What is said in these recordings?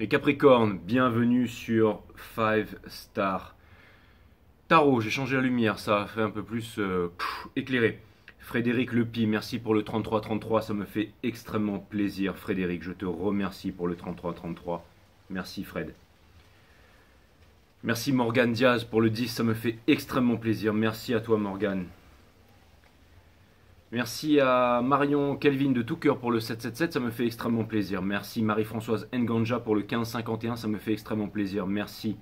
Les Capricornes, bienvenue sur 5 Star Tarot. J'ai changé la lumière, ça a fait un peu plus éclairé. Frédéric Lepi, merci pour le 3333, ça me fait extrêmement plaisir. Frédéric, je te remercie pour le 3333. Merci Fred. Merci Morgane Diaz pour le 10, ça me fait extrêmement plaisir. Merci à toi Morgane. Merci à Marion Kelvin de tout cœur pour le 777, ça me fait extrêmement plaisir. Merci Marie-Françoise Nganja pour le 1551, ça me fait extrêmement plaisir. Merci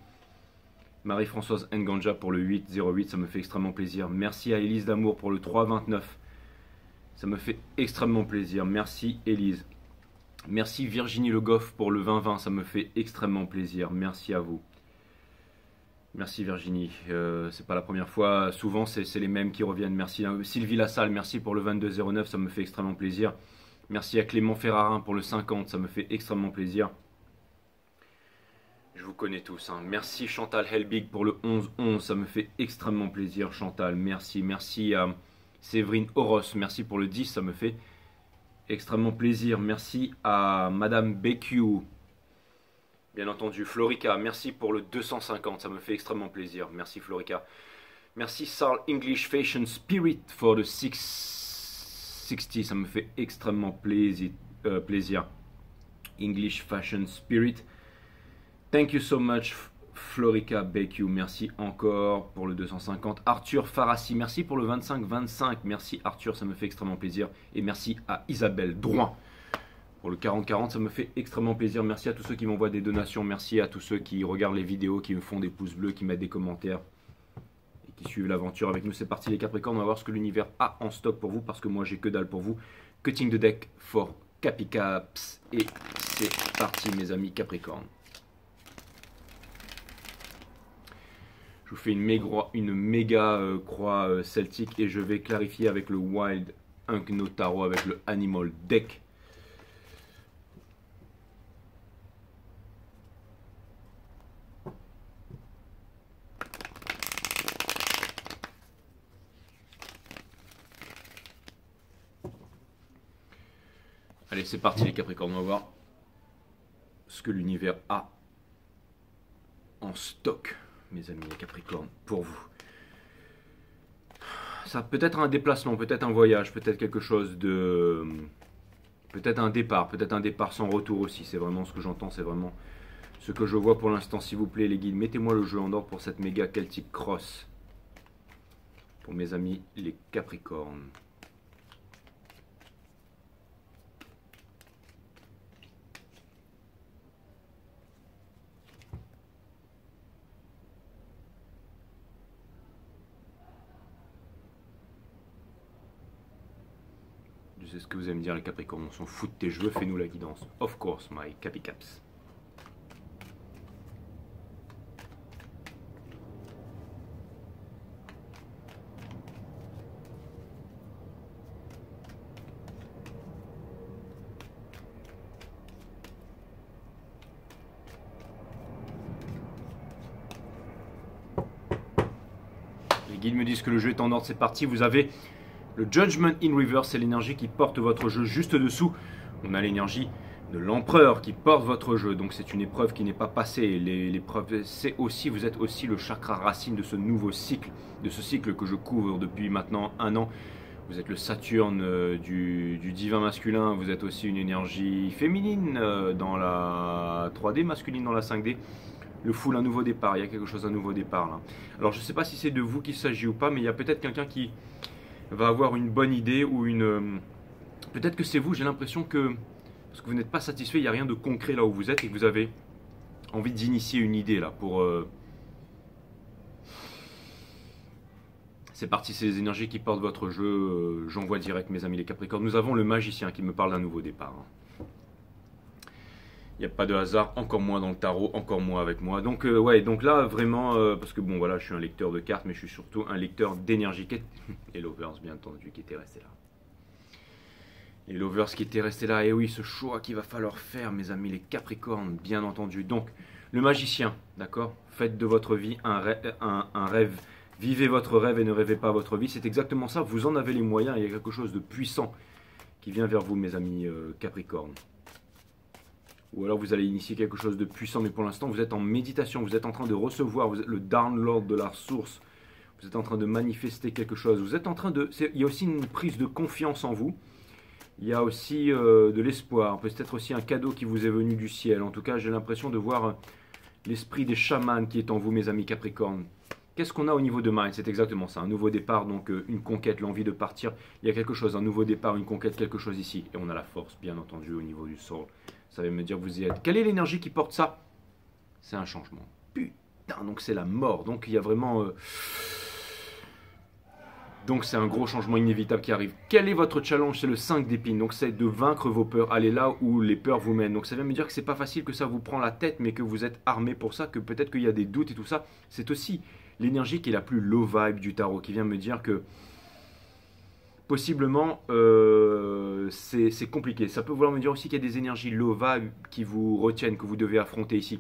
Marie-Françoise Nganja pour le 808, ça me fait extrêmement plaisir. Merci à Élise Damour pour le 329, ça me fait extrêmement plaisir. Merci Élise. Merci Virginie Le Goff pour le 2020, ça me fait extrêmement plaisir. Merci à vous. Merci Virginie, c'est pas la première fois, souvent c'est les mêmes qui reviennent. Merci Sylvie Lassalle, merci pour le 2209, ça me fait extrêmement plaisir. Merci à Clément Ferrarin pour le 50, ça me fait extrêmement plaisir. Je vous connais tous, hein. Merci Chantal Helbig pour le 1111, ça me fait extrêmement plaisir Chantal, merci. Merci à Séverine Horos, merci pour le 10, ça me fait extrêmement plaisir. Merci à Madame BQ. Bien entendu, Florica, merci pour le 250, ça me fait extrêmement plaisir. Merci Florica. Merci Sarl English Fashion Spirit for the 660, ça me fait extrêmement plaisir. English Fashion Spirit. Thank you so much Florica BQ, merci encore pour le 250. Arthur Farassi, merci pour le 2525, merci Arthur, ça me fait extrêmement plaisir. Et merci à Isabelle Drouin. Pour le 40-40, ça me fait extrêmement plaisir. Merci à tous ceux qui m'envoient des donations. Merci à tous ceux qui regardent les vidéos, qui me font des pouces bleus, qui mettent des commentaires et qui suivent l'aventure avec nous. C'est parti les Capricornes, on va voir ce que l'univers a en stock pour vous parce que moi j'ai que dalle pour vous. Cutting the deck for Capicaps. Et c'est parti mes amis Capricornes. Je vous fais une méga croix celtique et je vais clarifier avec le Wild Unknown Tarot, avec le Animal Deck. Allez, c'est parti les Capricornes, on va voir ce que l'univers a en stock, mes amis les Capricornes, pour vous. Ça peut être un déplacement, peut-être un voyage, peut-être quelque chose de... peut-être un départ sans retour aussi, c'est vraiment ce que j'entends, c'est vraiment ce que je vois pour l'instant. S'il vous plaît les guides, mettez-moi le jeu en ordre pour cette méga Celtic Cross, pour mes amis les Capricornes. Je sais ce que vous allez me dire les Capricornes, on s'en fout de tes cheveux, fais-nous la guidance. Of course, my Capicaps. Les guides me disent que le jeu est en ordre, c'est parti, vous avez... le Judgment in Reverse, c'est l'énergie qui porte votre jeu. Juste dessous, on a l'énergie de l'empereur qui porte votre jeu. Donc c'est une épreuve qui n'est pas passée. L'épreuve, c'est aussi, vous êtes aussi le chakra racine de ce nouveau cycle, de ce cycle que je couvre depuis maintenant 1 an. Vous êtes le Saturne du divin masculin. Vous êtes aussi une énergie féminine dans la 3D, masculine dans la 5D. Le full, un nouveau départ. Il y a quelque chose, un nouveau départ là. Alors je ne sais pas si c'est de vous qu'il s'agit ou pas, mais il y a peut-être quelqu'un qui va avoir une bonne idée ou une... peut-être que c'est vous, j'ai l'impression que... parce que vous n'êtes pas satisfait, il n'y a rien de concret là où vous êtes et que vous avez envie d'initier une idée là pour... C'est parti, c'est les énergies qui portent votre jeu. J'envoie direct mes amis les Capricornes. Nous avons le magicien qui me parle d'un nouveau départ. Il n'y a pas de hasard, encore moins dans le tarot, encore moins avec moi. Donc ouais, donc là vraiment, parce que bon voilà, je suis un lecteur de cartes, mais je suis surtout un lecteur d'énergie. Et Lovers bien entendu qui était resté là. Les Lovers qui étaient restés là, et oui, ce choix qu'il va falloir faire mes amis les Capricornes, bien entendu. Donc le magicien, d'accord, faites de votre vie un rêve, vivez votre rêve et ne rêvez pas votre vie. C'est exactement ça, vous en avez les moyens, il y a quelque chose de puissant qui vient vers vous mes amis Capricornes. ou alors vous allez initier quelque chose de puissant, mais pour l'instant vous êtes en méditation, vous êtes en train de recevoir le download de la source, vous êtes en train de manifester quelque chose, vous êtes en train de... Il y a aussi une prise de confiance en vous, il y a aussi de l'espoir, peut-être aussi un cadeau qui vous est venu du ciel. En tout cas, j'ai l'impression de voir l'esprit des chamans qui est en vous, mes amis Capricorne. Qu'est-ce qu'on a au niveau de Mind? C'est exactement ça, un nouveau départ, donc une conquête, l'envie de partir. Il y a quelque chose, un nouveau départ, une conquête, quelque chose ici. Et on a la force, bien entendu, au niveau du soul. Ça veut me dire que vous y êtes. Quelle est l'énergie qui porte ça? C'est un changement. Putain, donc c'est la mort. Donc il y a vraiment... Donc c'est un gros changement inévitable qui arrive. Quel est votre challenge? C'est le 5 d'épines. Donc c'est de vaincre vos peurs. Aller là où les peurs vous mènent. Donc ça vient me dire que c'est pas facile, que ça vous prend la tête, mais que vous êtes armé pour ça, que peut-être qu'il y a des doutes et tout ça. C'est aussi l'énergie qui est la plus low vibe du tarot, qui vient me dire que possiblement c'est compliqué. Ça peut vouloir me dire aussi qu'il y a des énergies low vibe qui vous retiennent, que vous devez affronter ici.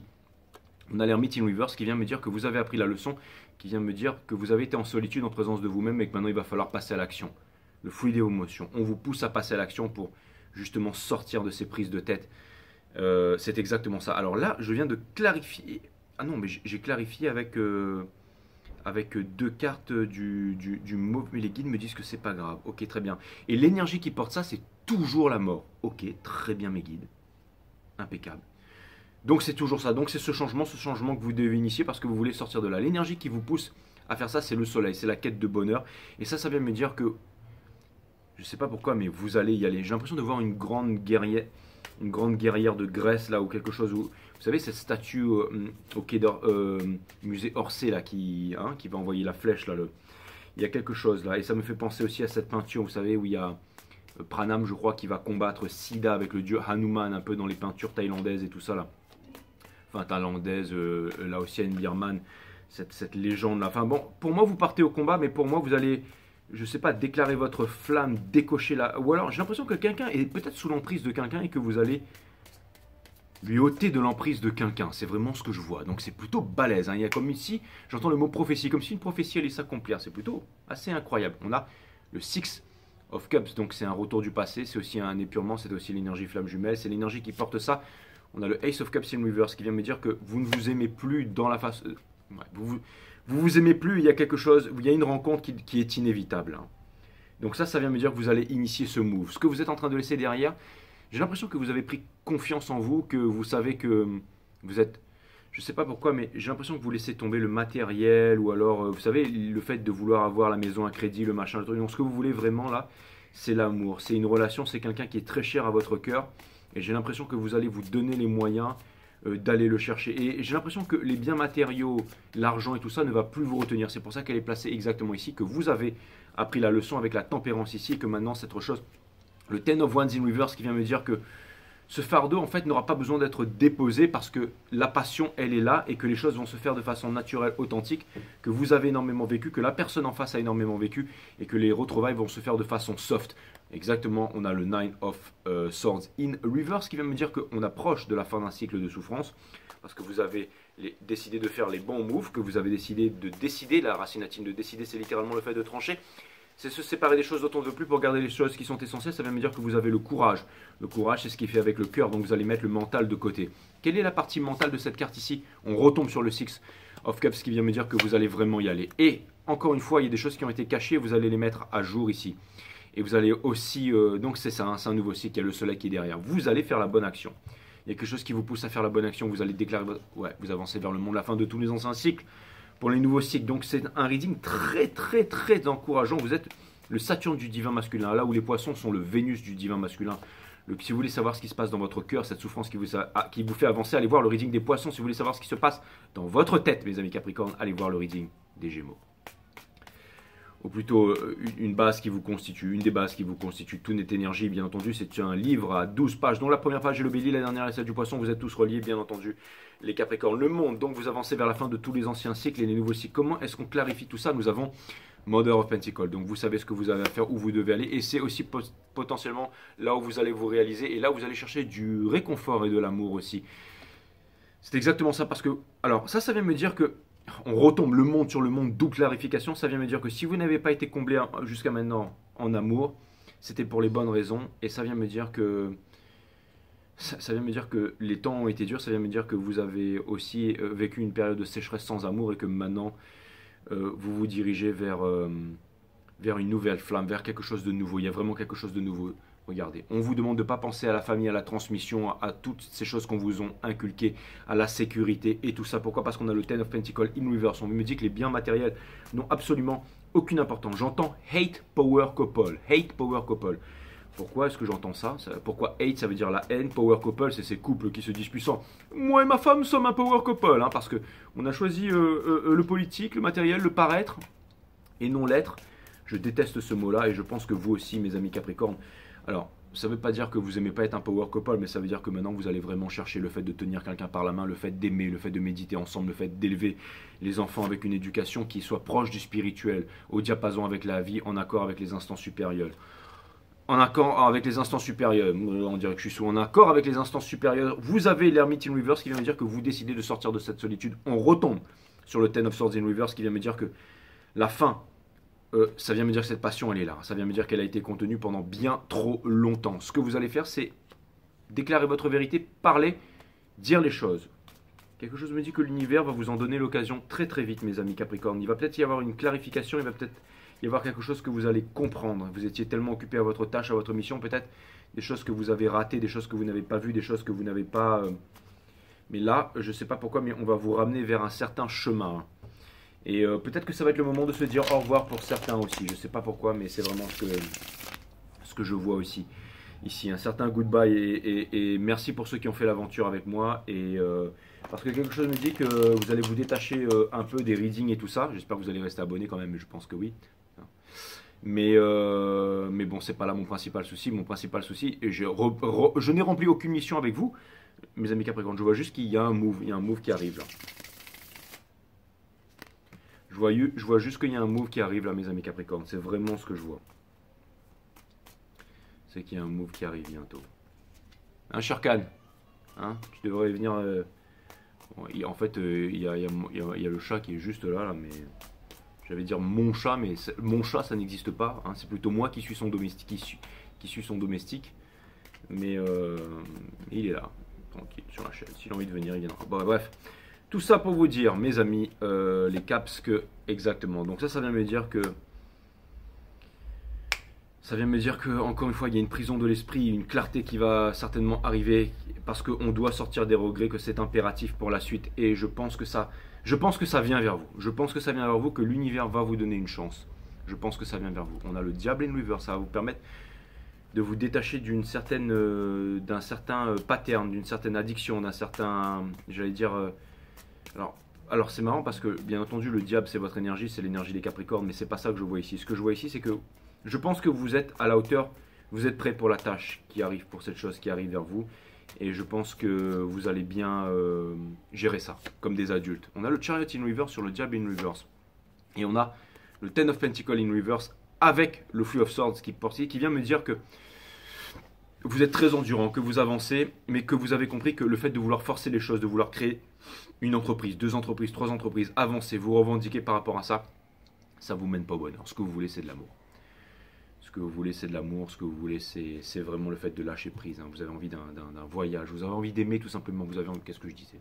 On a l'Hermite in Reverse qui vient me dire que vous avez appris la leçon, qui vient me dire que vous avez été en solitude en présence de vous-même et que maintenant il va falloir passer à l'action. Le fruit des émotions. On vous pousse à passer à l'action pour justement sortir de ces prises de tête. C'est exactement ça. Alors là, je viens de clarifier. Ah non, mais j'ai clarifié avec deux cartes du mauve, mais les guides me disent que c'est pas grave. Ok, très bien. Et l'énergie qui porte ça, c'est toujours la mort. Ok, très bien mes guides. Impeccable. Donc c'est toujours ça, donc c'est ce changement que vous devez initier parce que vous voulez sortir de là. L'énergie qui vous pousse à faire ça, c'est le soleil, c'est la quête de bonheur. Et ça vient me dire que, je ne sais pas pourquoi, mais vous allez y aller. J'ai l'impression de voir une grande guerrière de Grèce là, ou quelque chose où, vous savez, cette statue au quai musée Orsay là, qui va envoyer la flèche là. Il y a quelque chose là, et ça me fait penser aussi à cette peinture, vous savez, où il y a Pranam, je crois, qui va combattre Sida avec le dieu Hanuman, un peu dans les peintures thaïlandaises et tout ça là. Enfin, thaïlandaise, laotienne, birmane, cette légende là. Enfin bon, pour moi vous partez au combat, mais pour moi vous allez, je sais pas, déclarer votre flamme, décocher là. Ou alors j'ai l'impression que quelqu'un est peut-être sous l'emprise de quelqu'un et que vous allez lui ôter de l'emprise de quelqu'un. C'est vraiment ce que je vois. Donc c'est plutôt balèze. Hein. Il y a comme ici, j'entends le mot prophétie, comme si une prophétie allait s'accomplir. C'est plutôt assez incroyable. On a le 6 of Cups, donc c'est un retour du passé, c'est aussi un épurement, c'est aussi l'énergie flamme jumelle, c'est l'énergie qui porte ça. On a le Ace of Cups in Reverse qui vient me dire que vous ne vous aimez plus dans la face... vous aimez plus, il y a quelque chose, il y a une rencontre qui est inévitable. Hein. Donc ça vient me dire que vous allez initier ce move. Ce que vous êtes en train de laisser derrière, j'ai l'impression que vous avez pris confiance en vous, que vous savez que vous êtes... Je ne sais pas pourquoi, mais j'ai l'impression que vous laissez tomber le matériel, ou alors, vous savez, le fait de vouloir avoir la maison à crédit, le machin, le truc. Donc ce que vous voulez vraiment là, c'est l'amour, c'est une relation, c'est quelqu'un qui est très cher à votre cœur. Et j'ai l'impression que vous allez vous donner les moyens d'aller le chercher. Et j'ai l'impression que les biens matériaux, l'argent et tout ça ne va plus vous retenir. C'est pour ça qu'elle est placée exactement ici, que vous avez appris la leçon avec la tempérance ici, et que maintenant cette chose, le Ten of Wands in Reverse qui vient me dire que ce fardeau en fait n'aura pas besoin d'être déposé parce que la passion elle est là et que les choses vont se faire de façon naturelle, authentique, que vous avez énormément vécu, que la personne en face a énormément vécu et que les retrouvailles vont se faire de façon soft. Exactement, on a le 9 of Swords in Reverse qui vient me dire qu'on approche de la fin d'un cycle de souffrance parce que vous avez décidé de faire les bons moves, que vous avez décidé de décider, la racine latine de décider c'est littéralement le fait de trancher. C'est se séparer des choses dont on ne veut plus pour garder les choses qui sont essentielles. Ça vient me dire que vous avez le courage. Le courage, c'est ce qui est fait avec le cœur, donc vous allez mettre le mental de côté. Quelle est la partie mentale de cette carte ici? On retombe sur le 6 of Cups qui vient me dire que vous allez vraiment y aller. Et encore une fois, il y a des choses qui ont été cachées, vous allez les mettre à jour ici. Et vous allez aussi, donc c'est ça, hein, c'est un nouveau cycle, il y a le soleil qui est derrière. Vous allez faire la bonne action. Il y a quelque chose qui vous pousse à faire la bonne action, vous allez déclarer, ouais, vous avancez vers le monde, la fin de tous les anciens cycles. Pour les nouveaux cycles, donc c'est un reading très encourageant. Vous êtes le Saturne du divin masculin, là où les poissons sont le Vénus du divin masculin. Si vous voulez savoir ce qui se passe dans votre cœur, cette souffrance qui vous fait avancer, allez voir le reading des poissons. Si vous voulez savoir ce qui se passe dans votre tête, mes amis Capricorne, allez voir le reading des Gémeaux. Ou plutôt une base qui vous constitue, une des bases qui vous constitue. Tout n'est énergie, bien entendu, c'est un livre à 12 pages, dont la première page est le Bélier, la dernière est celle du Poisson. Vous êtes tous reliés, bien entendu, les Capricornes. Le monde, donc vous avancez vers la fin de tous les anciens cycles et les nouveaux cycles. Comment est-ce qu'on clarifie tout ça? Nous avons Mother of Pentacles, donc vous savez ce que vous avez à faire, où vous devez aller, et c'est aussi potentiellement là où vous allez vous réaliser, et là où vous allez chercher du réconfort et de l'amour aussi. C'est exactement ça, parce que, alors ça vient me dire que, on retombe le monde sur le monde, double clarification, ça vient me dire que si vous n'avez pas été comblé jusqu'à maintenant en amour, c'était pour les bonnes raisons, et ça vient me dire que ça vient me dire que les temps ont été durs, ça vient me dire que vous avez aussi vécu une période de sécheresse sans amour et que maintenant vous vous dirigez vers une nouvelle flamme, vers quelque chose de nouveau. Il y a vraiment quelque chose de nouveau. Regardez, on vous demande de ne pas penser à la famille, à la transmission, à toutes ces choses qu'on vous ont inculquées, à la sécurité et tout ça. Pourquoi? Parce qu'on a le Ten of Pentacles in reverse. On me dit que les biens matériels n'ont absolument aucune importance. J'entends hate power couple. Hate power couple. Pourquoi est-ce que j'entends ça? Pourquoi hate, ça veut dire la haine? Power couple, c'est ces couples qui se disent puissants. Moi et ma femme sommes un power couple, hein, parce qu'on a choisi le politique, le matériel, le paraître et non l'être. Je déteste ce mot-là et je pense que vous aussi, mes amis Capricorne. Alors, ça ne veut pas dire que vous n'aimez pas être un power couple, mais ça veut dire que maintenant vous allez vraiment chercher le fait de tenir quelqu'un par la main, le fait d'aimer, le fait de méditer ensemble, le fait d'élever les enfants avec une éducation qui soit proche du spirituel, au diapason avec la vie, en accord avec les instances supérieures. En accord avec les instances supérieures, on dirait que je suis en accord avec les instances supérieures. Vous avez l'Hermite in Reverse qui vient me dire que vous décidez de sortir de cette solitude. On retombe sur le Ten of Swords in Reverse qui vient me dire que la fin, ça vient me dire que cette passion, elle est là. Ça vient me dire qu'elle a été contenue pendant bien trop longtemps. Ce que vous allez faire, c'est déclarer votre vérité, parler, dire les choses. Quelque chose me dit que l'univers va vous en donner l'occasion très très vite, mes amis Capricorne. Il va peut-être y avoir une clarification, il va peut-être y avoir quelque chose que vous allez comprendre. Vous étiez tellement occupé à votre tâche, à votre mission, peut-être des choses que vous avez ratées, des choses que vous n'avez pas vues, des choses que vous n'avez pas... Mais là, je ne sais pas pourquoi, mais on va vous ramener vers un certain chemin. Et peut-être que ça va être le moment de se dire au revoir pour certains aussi. Je ne sais pas pourquoi, mais c'est vraiment ce que je vois aussi. Ici, un certain goodbye et merci pour ceux qui ont fait l'aventure avec moi. Et parce que quelque chose me dit que vous allez vous détacher un peu des readings et tout ça. J'espère que vous allez rester abonné quand même, mais je pense que oui. Mais bon, c'est pas là mon principal souci. Mon principal souci, et je n'ai rempli aucune mission avec vous, mes amis Capricorne. Je vois juste qu'il y a un move qui arrive là. Je vois juste qu'il y a un move qui arrive là, mes amis Capricorne. C'est vraiment ce que je vois. C'est qu'il y a un move qui arrive bientôt. Hein, Sherkan, hein, tu devrais venir... Bon, en fait, il y a le chat qui est juste là, mais... J'allais dire mon chat, mais mon chat, ça n'existe pas. Hein, c'est plutôt moi qui suis son domestique. Qui suis son domestique. Mais il est là, tranquille, sur la chaîne. S'il a envie de venir, il viendra. Bon, bref. Tout ça pour vous dire, mes amis, les caps, que exactement. Donc ça vient me dire que... Ça vient me dire que, encore une fois, il y a une prison de l'esprit, une clarté qui va certainement arriver, parce qu'on doit sortir des regrets, que c'est impératif pour la suite. Et je pense que ça vient vers vous. Je pense que ça vient vers vous, que l'univers va vous donner une chance. Je pense que ça vient vers vous. On a le Diable in Reverse, ça va vous permettre de vous détacher d'un certain pattern, d'une certaine addiction, d'un certain, j'allais dire... Alors c'est marrant parce que, bien entendu, le diable, c'est votre énergie, c'est l'énergie des Capricornes, mais c'est pas ça que je vois ici. Ce que je vois ici, c'est que je pense que vous êtes à la hauteur, vous êtes prêt pour la tâche qui arrive, pour cette chose qui arrive vers vous. Et je pense que vous allez bien gérer ça, comme des adultes. On a le Chariot in Reverse sur le Diable in Reverse. Et on a le Ten of Pentacles in Reverse avec le Three of Swords qui vient me dire que vous êtes très endurant, que vous avancez, mais que vous avez compris que le fait de vouloir forcer les choses, de vouloir créer une entreprise, 2 entreprises, 3 entreprises, avancer, vous revendiquer par rapport à ça, ça ne vous mène pas au bonheur. Ce que vous voulez, c'est de l'amour. Ce que vous voulez, c'est de l'amour. Ce que vous voulez, c'est vraiment le fait de lâcher prise. Hein. Vous avez envie d'un voyage. Vous avez envie d'aimer, tout simplement. Vous avez envie... Qu'est-ce que je disais?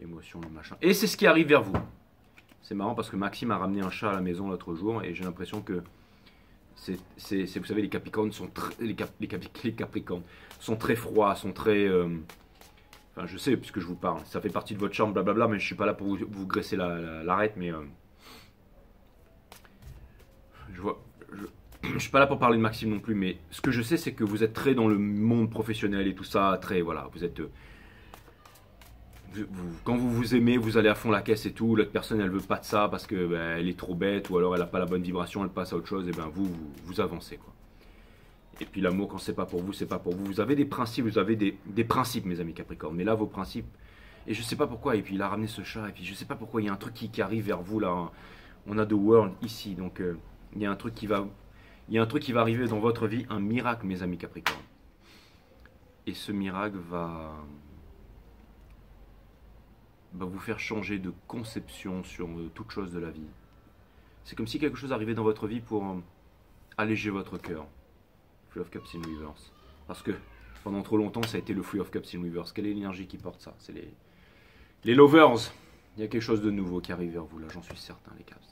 Émotion, le machin. Et c'est ce qui arrive vers vous. C'est marrant parce que Maxime a ramené un chat à la maison l'autre jour et j'ai l'impression que vous savez, les Capricornes sont les Capricornes sont très froids, sont très... Enfin, je sais, puisque je vous parle. Ça fait partie de votre charme, blablabla, mais je ne suis pas là pour vous graisser l'arête, mais... Je suis pas là pour parler de Maxime non plus, mais ce que je sais, c'est que vous êtes très dans le monde professionnel et tout ça, très, voilà, vous êtes... quand vous vous aimez, vous allez à fond la caisse et tout, l'autre personne, elle veut pas de ça parce que ben, elle est trop bête, ou alors elle a pas la bonne vibration, elle passe à autre chose, et ben vous avancez, quoi. Et puis l'amour, quand c'est pas pour vous, c'est pas pour vous. Vous avez des principes, vous avez des principes, mes amis Capricorne, mais là, vos principes, et je sais pas pourquoi, et puis il a ramené ce chat, et puis je sais pas pourquoi, il y a un truc qui arrive vers vous, là, hein. On a The World ici, donc il y a un truc qui va... Il y a un truc qui va arriver dans votre vie, un miracle, mes amis Capricorne. Et ce miracle va vous faire changer de conception sur toute chose de la vie. C'est comme si quelque chose arrivait dans votre vie pour alléger votre cœur. Full of Cups in Reverse. Parce que Pendant trop longtemps, ça a été le Three of Cups in reverse. Quelle est l'énergie qui porte ça? C'est les lovers. Il y a quelque chose de nouveau qui arrive vers vous, là, j'en suis certain, les Caps.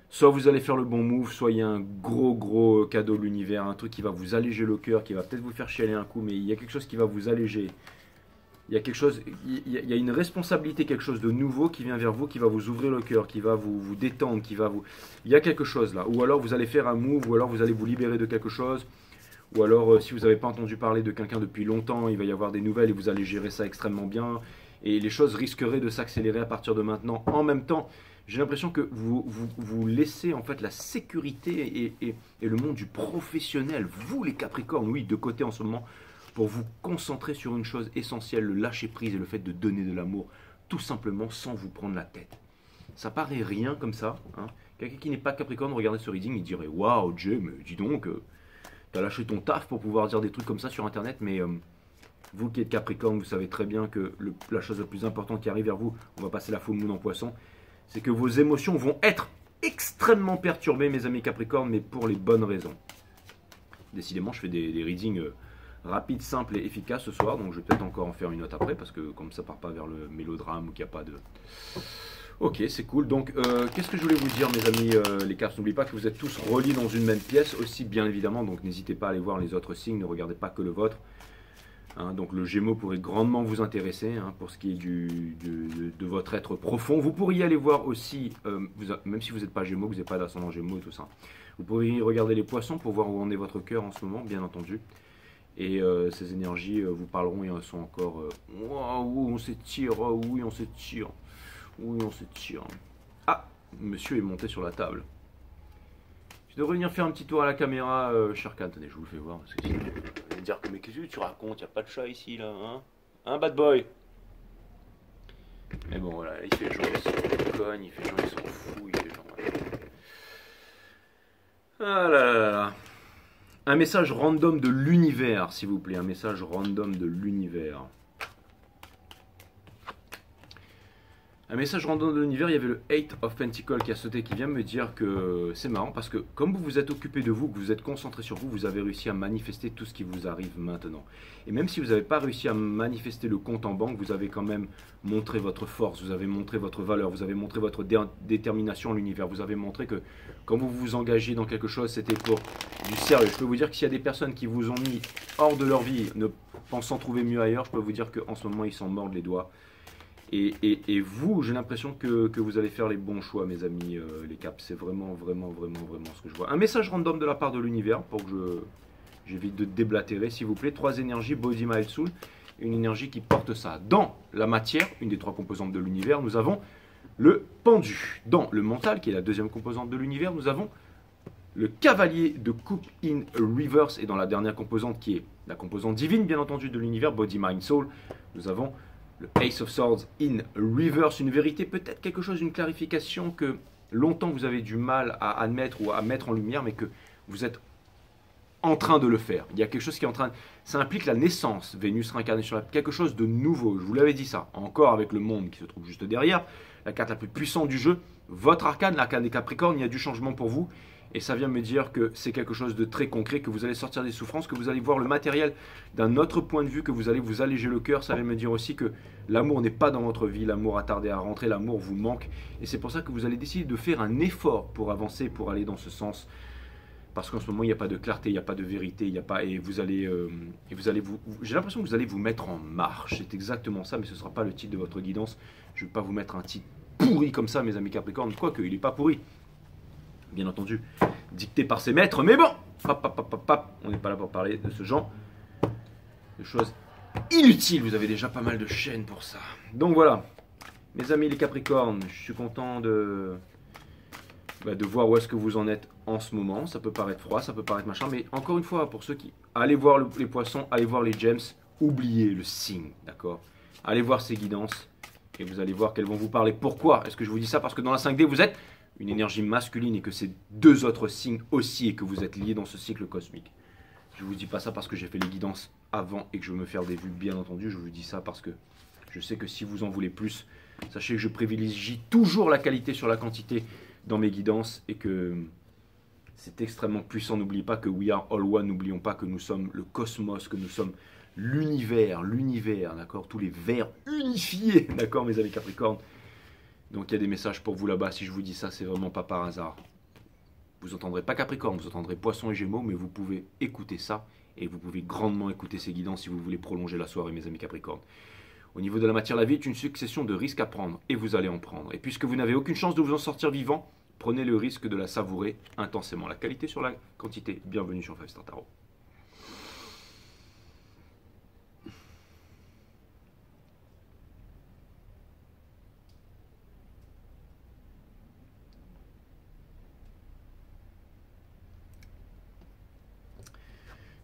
Soit vous allez faire le bon move, soit il y a un gros cadeau de l'univers, un truc qui va vous alléger le cœur, qui va peut-être vous faire chialer un coup, mais il y a quelque chose qui va vous alléger. Il y a quelque chose, il y a une responsabilité, quelque chose de nouveau qui vient vers vous, qui va vous ouvrir le cœur, qui va vous détendre, qui va vous... Il y a quelque chose là, ou alors vous allez faire un move, ou alors vous allez vous libérer de quelque chose, ou alors si vous n'avez pas entendu parler de quelqu'un depuis longtemps, il va y avoir des nouvelles et vous allez gérer ça extrêmement bien, et les choses risqueraient de s'accélérer à partir de maintenant. En même temps, j'ai l'impression que vous laissez en fait la sécurité et le monde du professionnel, vous les Capricornes, oui, de côté en ce moment, pour vous concentrer sur une chose essentielle, le lâcher prise et le fait de donner de l'amour, tout simplement sans vous prendre la tête. Ça paraît rien comme ça. Hein. Quelqu'un qui n'est pas Capricorne, regardez ce reading, il dirait « Waouh, Jay, mais dis donc, t'as lâché ton taf pour pouvoir dire des trucs comme ça sur Internet, mais... vous qui êtes Capricorne, vous savez très bien que la chose la plus importante qui arrive vers vous, on va passer la full moon en poisson, c'est que vos émotions vont être extrêmement perturbées, mes amis Capricorne, mais pour les bonnes raisons. Décidément, je fais des readings rapides, simples et efficaces ce soir, donc je vais peut-être encore en faire une autre après, parce que comme ça part pas vers le mélodrame ou qu'il n'y a pas de... Ok, c'est cool. Donc, qu'est-ce que je voulais vous dire, mes amis les Caps? N'oubliez pas que vous êtes tous reliés dans une même pièce aussi, bien évidemment, donc n'hésitez pas à aller voir les autres signes, ne regardez pas que le vôtre. Hein, donc le Gémeaux pourrait grandement vous intéresser hein, pour ce qui est de votre être profond. Vous pourriez aller voir aussi, même si vous n'êtes pas Gémeaux, vous n'avez pas d'ascendant Gémeaux et tout ça, vous pourriez regarder les Poissons pour voir où en est votre cœur en ce moment, bien entendu. Et ces énergies vous parleront et elles sont encore wow, on s'étire, oh, oui on s'étire, oui on s'étire. Ah, monsieur est monté sur la table. Je devrais venir faire un petit tour à la caméra, Sharkan. Attendez, je vous le fais voir. Parce que sinon, vous allez me dire que mais qu'est-ce que tu racontes? Il n'y a pas de chat ici, là. Hein, bad boy? Mais bon, voilà, il fait genre, il s'en cogne, il fait genre, il s'en fout, il fait genre... Ah là là là là. Un message random de l'univers, s'il vous plaît. Un message random de l'univers. Un message random de l'univers, il y avait le 8 of Pentacles qui a sauté, qui vient me dire que c'est marrant parce que comme vous vous êtes occupé de vous, que vous êtes concentré sur vous, vous avez réussi à manifester tout ce qui vous arrive maintenant. Et même si vous n'avez pas réussi à manifester le compte en banque, vous avez quand même montré votre force, vous avez montré votre valeur, vous avez montré votre détermination à l'univers, vous avez montré que quand vous vous engagez dans quelque chose, c'était pour du sérieux. Je peux vous dire que s'il y a des personnes qui vous ont mis hors de leur vie, ne pensant trouver mieux ailleurs, je peux vous dire qu'en ce moment, ils s'en mordent les doigts. Et vous, j'ai l'impression que vous allez faire les bons choix, mes amis, les Caps. C'est vraiment ce que je vois. Un message random de la part de l'univers, pour que j'évite de déblatérer, s'il vous plaît. 3 énergies, Body, Mind, Soul. Une énergie qui porte ça. Dans la matière, une des 3 composantes de l'univers, nous avons le pendu. Dans le mental, qui est la 2e composante de l'univers, nous avons le cavalier de coupe in reverse. Et dans la dernière composante, qui est la composante divine, bien entendu, de l'univers, Body, Mind, Soul, nous avons... le Ace of Swords in reverse, une vérité, peut-être quelque chose, une clarification que longtemps vous avez du mal à admettre ou à mettre en lumière, mais que vous êtes en train de le faire. Il y a quelque chose qui est en train... Ça implique la naissance, Vénus réincarnée sur la... quelque chose de nouveau, je vous l'avais dit ça, encore avec le monde qui se trouve juste derrière, la carte la plus puissante du jeu, votre arcane, l'arcane des Capricornes, il y a du changement pour vous. Et ça vient me dire que c'est quelque chose de très concret, que vous allez sortir des souffrances, que vous allez voir le matériel d'un autre point de vue, que vous allez vous alléger le cœur. Ça vient me dire aussi que l'amour n'est pas dans votre vie, l'amour a tardé à rentrer, l'amour vous manque. Et c'est pour ça que vous allez décider de faire un effort pour avancer, pour aller dans ce sens. Parce qu'en ce moment, il n'y a pas de clarté, il n'y a pas de vérité, il n'y a pas... Et vous allez... j'ai l'impression que vous allez vous mettre en marche. C'est exactement ça, mais ce ne sera pas le titre de votre guidance. Je ne vais pas vous mettre un titre pourri comme ça, mes amis Capricornes. Quoique, il n'est pas pourri. Bien entendu, dicté par ses maîtres, mais bon, on n'est pas là pour parler de ce genre de choses inutiles. Vous avez déjà pas mal de chaînes pour ça. Donc voilà, mes amis les Capricornes, je suis content de voir où est-ce que vous en êtes en ce moment. Ça peut paraître froid, ça peut paraître machin, mais encore une fois, pour ceux qui... Allez voir les poissons, allez voir les gems, oubliez le signe, d'accord? Allez voir ces guidances et vous allez voir qu'elles vont vous parler. Pourquoi est-ce que je vous dis ça? Parce que dans la 5D, vous êtes... une énergie masculine et que ces 2 autres signes aussi et que vous êtes liés dans ce cycle cosmique. Je ne vous dis pas ça parce que j'ai fait les guidances avant et que je veux me faire des vues, bien entendu. Je vous dis ça parce que je sais que si vous en voulez plus, sachez que je privilégie toujours la qualité sur la quantité dans mes guidances et que C'est extrêmement puissant. N'oubliez pas que we are all one. N'oublions pas que nous sommes le cosmos, que nous sommes l'univers, d'accord? Tous les vers unifiés, d'accord, mes amis Capricorne? Donc il y a des messages pour vous là-bas. Si je vous dis ça, c'est vraiment pas par hasard. Vous n'entendrez pas Capricorne, vous entendrez Poisson et Gémeaux, mais vous pouvez écouter ça. Et vous pouvez grandement écouter ces guidances si vous voulez prolonger la soirée, mes amis Capricorne. Au niveau de la matière, la vie est une succession de risques à prendre. Et vous allez en prendre. Et puisque vous n'avez aucune chance de vous en sortir vivant, prenez le risque de la savourer intensément. La qualité sur la quantité. Bienvenue sur 5 Star Tarot.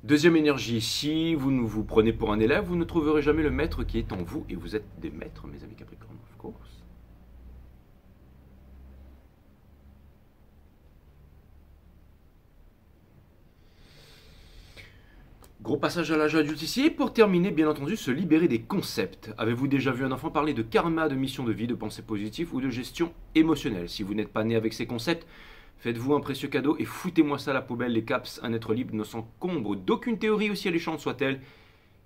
Deuxième énergie, si vous ne vous prenez pour un élève, vous ne trouverez jamais le maître qui est en vous. Et vous êtes des maîtres, mes amis Capricorne, of course. Gros passage à l'âge adulte ici. Et pour terminer, bien entendu, se libérer des concepts. Avez-vous déjà vu un enfant parler de karma, de mission de vie, de pensée positive ou de gestion émotionnelle? Si vous n'êtes pas né avec ces concepts, faites-vous un précieux cadeau et foutez-moi ça à la poubelle. Les caps, un être libre ne s'encombre d'aucune théorie, aussi alléchante soit-elle.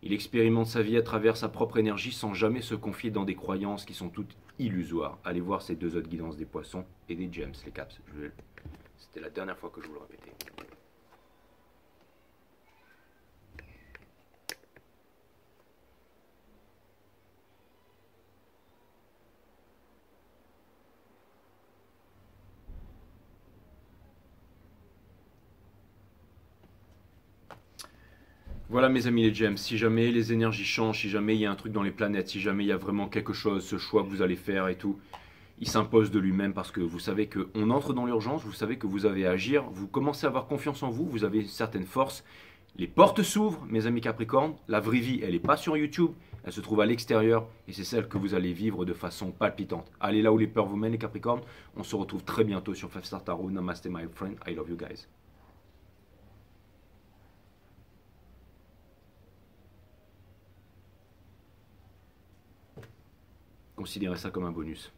Il expérimente sa vie à travers sa propre énergie sans jamais se confier dans des croyances qui sont toutes illusoires. Allez voir ces deux autres guidances des poissons et des gems, les caps. C'était la dernière fois que je vous le répétais. Voilà mes amis les gems, si jamais les énergies changent, si jamais il y a un truc dans les planètes, si jamais il y a vraiment quelque chose, ce choix que vous allez faire et tout, il s'impose de lui-même parce que vous savez qu'on entre dans l'urgence, vous savez que vous avez à agir, vous commencez à avoir confiance en vous, vous avez une certaine force. Les portes s'ouvrent, mes amis Capricorne, la vraie vie, elle n'est pas sur YouTube, elle se trouve à l'extérieur et c'est celle que vous allez vivre de façon palpitante. Allez là où les peurs vous mènent les Capricornes, on se retrouve très bientôt sur 5 Star Tarot. Namaste my friend, I love you guys. Considérez ça comme un bonus.